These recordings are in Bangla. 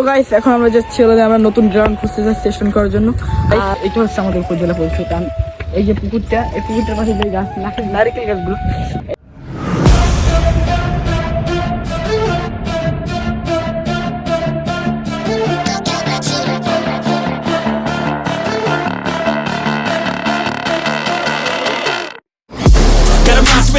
গাইস এখন আমরা যাচ্ছি হলো আমরা নতুন গ্রাউন্ড খুঁজতে যাচ্ছি স্টেশন করার জন্য। এটা হচ্ছে আমাদের উপজেলা পরিষদ। এই যে পুকুরটা, এই পুকুরটার পাশে যে গাছ নারিকেল গাছগুলো,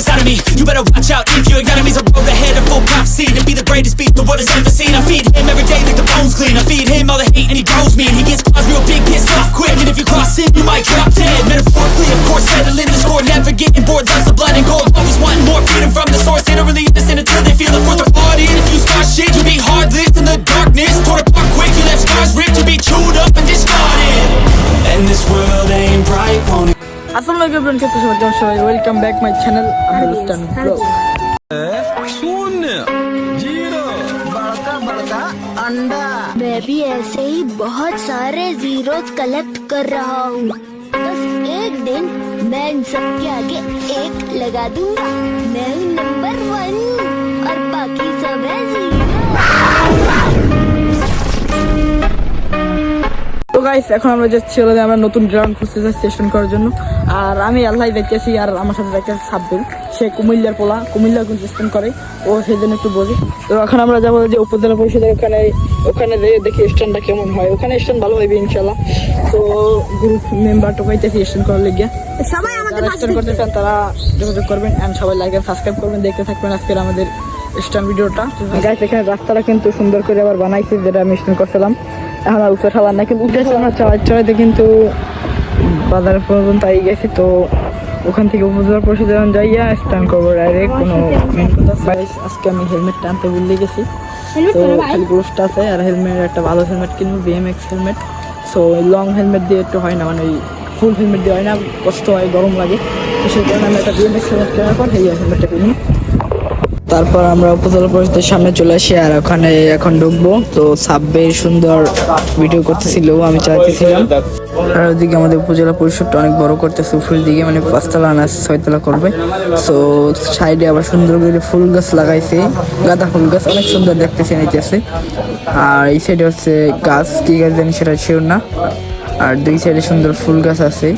inside of me, you better watch out if your enemies are road ahead of full prophecy to be the greatest beast the world has ever seen. I feed him every day like the bones clean. I feed him all the hate and he grows me, and he gets claws real big, pissed off quick. And if you cross him, you might drop dead. Metaphorically, of course, settling the score, never getting bored. Loves of blood and gold, always wanting more freedom from the source. They don't really understand until they feel the force of blood in. If you start shit, you be heartless in the darkness. Torn apart quick, you left scars ripped, you be chewed up and discarded. And this world ain't right, won't it? আসসালামু আলাইকুম এভরিওয়ান, কেমন আছেন সবাই? Welcome back my channel Abdul Islam blog. मैं भी ऐसे ही बहुत सारे जीरोस कलेक्ट कर रहा हूँ। बस एक दिन मैं इन सब के आगे एक लगा दूंगा। मैं हूँ नंबर 1 और बाकी सब है जीरो। তো গাইস এখন আমরা যাচ্ছি হলো আমরা নতুন গ্রাউন্ড খুঁজতে যাচ্ছি স্টেশন করার জন্য। আর আমি আল্লাহ দেখতেছি, আর আমার সাথে দেখতেছি সাব্বির, সে কুমিল্লার পোলা, কুমিল্লা কিন্তু স্টেশন করে, ও সেই জন্য একটু বোঝে। তো এখন আমরা যাবো যে উপজেলা পরিষদের ওখানে দেখি স্ট্যান্ডটা কেমন হয়। ওখানে স্ট্যান্ড ভালো হইবে ইনশাল্লাহ। তো গ্রুপ মেম্বার টোকাইতেছি স্ট্যান্ড করার লেগে, সবাই আমাদের স্ট্যান্ড করতে চান তারা যোগাযোগ করবেন এন্ড সবাই লাইক এন্ড সাবস্ক্রাইব করবেন, দেখতে থাকবেন আজকের আমাদের স্ট্যান্ড ভিডিওটা। গাইস এখানে রাস্তাটা কিন্তু সুন্দর করে আবার বানাইছে, যেটা আমি স্ট্যান্ড করছিলাম। এখন আর উঠে ঠালার না, কিন্তু উঠেছে আমরা চড়াইতে কিন্তু বাজার পর্যন্ত আই গেছি। তো ওখান থেকে উপজেলা পরিষদে যাইয়া স্ট্যান্ড করবো ডাইরেক্ট। কোনো মেন কথা আজকে আমি হেলমেটটা আনতে ভুলে গেছি, তো খালি গ্লোভসটা আছে আর হেলমেট, একটা ভালো হেলমেট কিনবো, BMX helmet. So long helmet দিয়ে একটু হয় না, মানে ওই ফুল হেলমেট দিয়ে হয় না, কষ্ট হয়, গরম লাগে। তো সেই কারণে আমি একটা BMX হেলমেট কেনার পর এই হেলমেটটা কিনি। তারপর আমরা উপজেলা পরিষদের সামনে চলে আসি, আর ওখানে এখন ঢুকবো। তো সাব্বির সুন্দর ভিডিও করতেছিল, আমি চাইতেছিলাম। আর ওইদিকে আমাদের উপজেলা পরিষদটা অনেক বড় করতেছে, উপরের দিকে মানে 5 তলা না 6 তলা করবে। সো সাইডে আবার সুন্দর করে ফুল গাছ লাগাইছে, গাঁদা ফুল গাছ, অনেক সুন্দর দেখতেছে নিতেছে। আর এই সাইডে হচ্ছে গাছ, কি গাছ জানি সেটা শিওর না। আর দুই সাইডে সুন্দর ফুল গাছ আছে।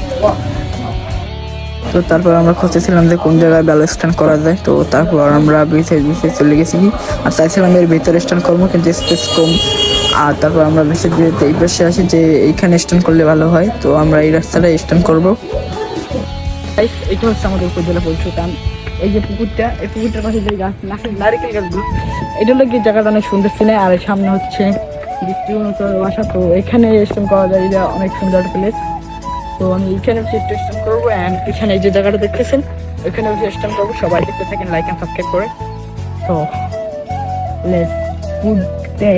তো তারপর আমরা খুঁজতেছিলাম যে কোন জায়গায় ভালো স্ট্যান্ড করা যায়। তো তারপর আমরা বিচে চলে গেছি, আর চাইছিলাম এর ভিতরে স্ট্যান্ড করবো, কিন্তু স্পেস কম। আর তারপর আমরা বিচের এই পাশে আসি যে এইখানে স্ট্যান্ড করলে ভালো হয়। তো আমরা এই রাস্তাটায় স্ট্যান্ড করবো। এটা হচ্ছে আমাদের উপজেলা পরিষদ। এই যে পুকুরটা, এই পুকুরটার পাশে যে গাছ নারিকেল গাছগুলো, এটা হলো কি জায়গাটা অনেক সুন্দর ছিল। আর সামনে হচ্ছে বাসা, তো এখানে স্ট্যান্ড করা যায়, এটা অনেক সুন্দর প্লেস। তো আমি এখানে স্টেশন করবো, অ্যান্ড এখানে যে জায়গাটা দেখতেছেন ওইখানে স্টেশন করবো। সবাই দেখতে থাকেন, লাইক অ্যান্ড সাবস্ক্রাইব করে। তো লেটস গুড ডে।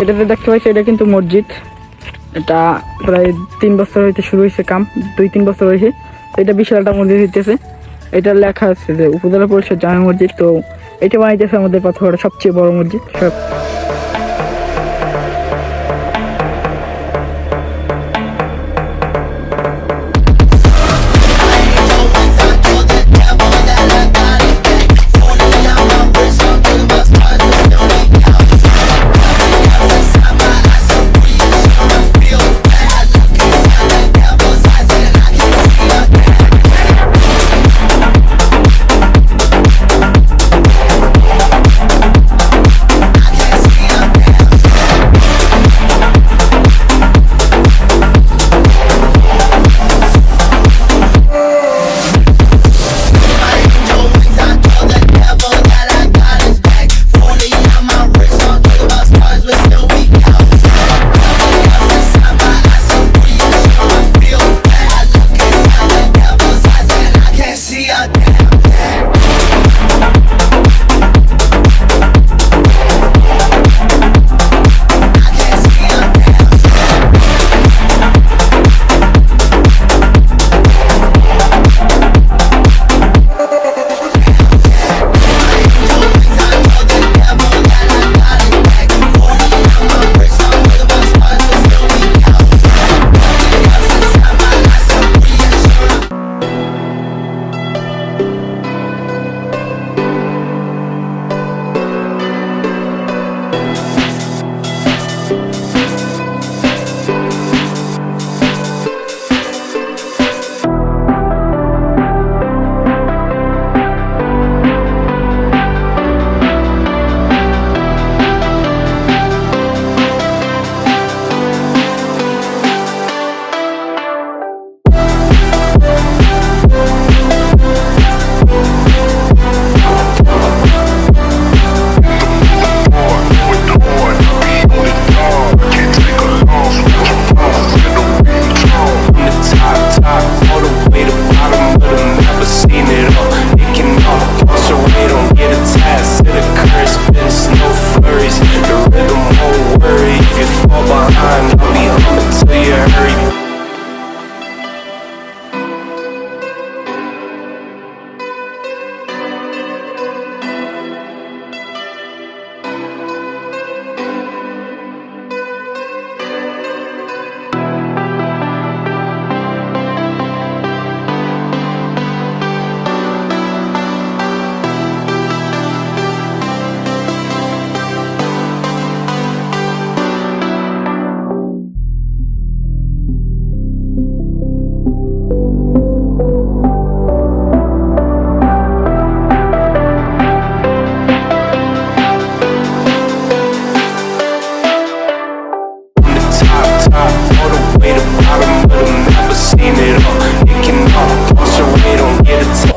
এটাতে দেখতে পাচ্ছি এটা কিন্তু মসজিদ। এটা প্রায় 3 বছর হইতে শুরু হয়েছে কাম, 2-3 বছর হয়েছে। এটা বিশাল একটা মসজিদ হইতেছে। এটা লেখা আছে যে উপজেলা পরিষদ জামে মসজিদ। তো এটা বানাইতেছে আমাদের পাথরঘাটার সবচেয়ে বড় মসজিদ।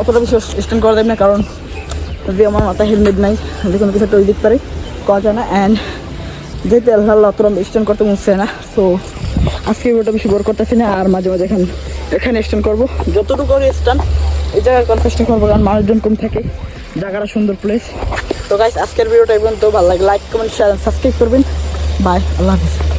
অতটা বেশি স্ট্যান্ড করা যাবে না, কারণ যদি আমার মাথায় হেলমেট নাই, যে কোনো কিছু একটা ওই দিক পারে করা যায় না। অ্যান্ড যেহেতু আল্লাহ অতটা স্ট্যান্ড করতে মনে না, সো আজকে ভিডিওটা বেশি বোর করতেছি না। আর মাঝে মাঝে এখানে স্ট্যান্ড করবো, যতটুকু স্ট্যান্ড এই জায়গায় করার চেষ্টা করবো, কারণ মানুষজন কম থাকে, জায়গাটা সুন্দর প্লেস। তো গাইস, আজকের ভিডিওটা এই পর্যন্ত ভালো লাগে লাইক কমেন্ট শেয়ার সাবস্ক্রাইব করবেন। বাই, আল্লাহ হাফিজ।